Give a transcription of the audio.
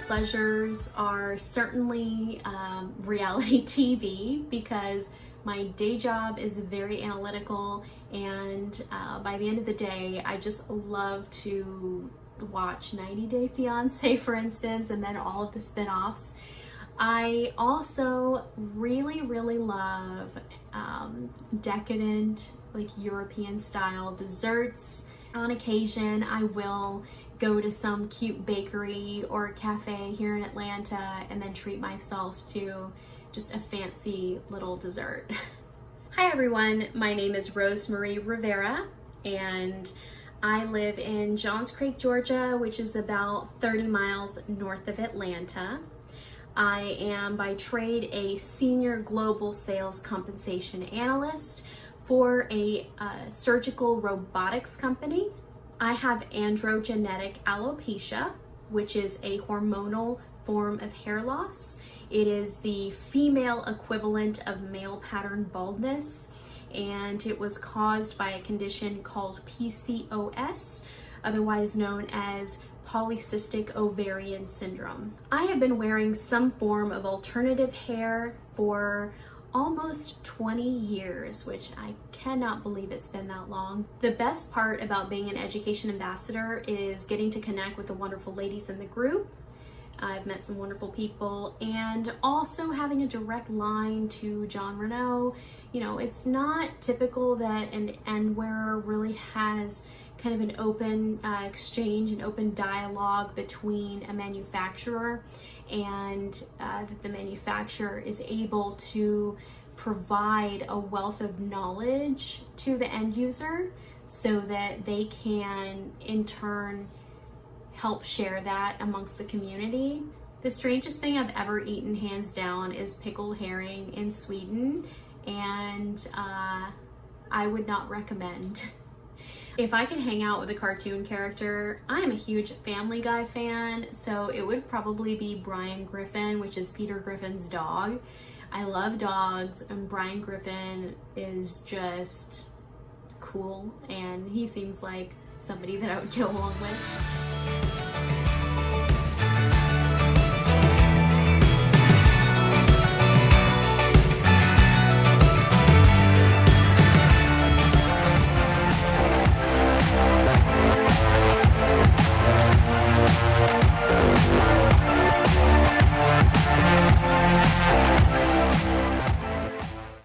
pleasures are certainly reality TV, because my day job is very analytical, and by the end of the day, I just love to watch 90 Day Fiancé, for instance, and then all of the spin-offs. I also really love decadent, like European style desserts. On occasion, I will go to some cute bakery or cafe here in Atlanta and then treat myself to just a fancy little dessert. Hi everyone, my name is Rosemarie Rivera, and I live in Johns Creek, Georgia, which is about 30 miles north of Atlanta. I am by trade a senior global sales compensation analyst for a surgical robotics company. I have androgenetic alopecia, which is a hormonal form of hair loss. It is the female equivalent of male pattern baldness, and it was caused by a condition called PCOS, otherwise known as polycystic ovarian syndrome. I have been wearing some form of alternative hair for almost 20 years, which I cannot believe it's been that long. The best part about being an education ambassador is getting to connect with the wonderful ladies in the group. I've met some wonderful people, and also having a direct line to Jon Renau. You know, it's not typical that an end wearer really has kind of an open exchange, an open dialogue between a manufacturer, and that the manufacturer is able to provide a wealth of knowledge to the end user so that they can in turn help share that amongst the community. The strangest thing I've ever eaten, hands down, is pickled herring in Sweden, and I would not recommend. If I could hang out with a cartoon character, I am a huge Family Guy fan, so it would probably be Brian Griffin, which is Peter Griffin's dog. I love dogs, and Brian Griffin is just cool, and he seems like somebody that I would get along with.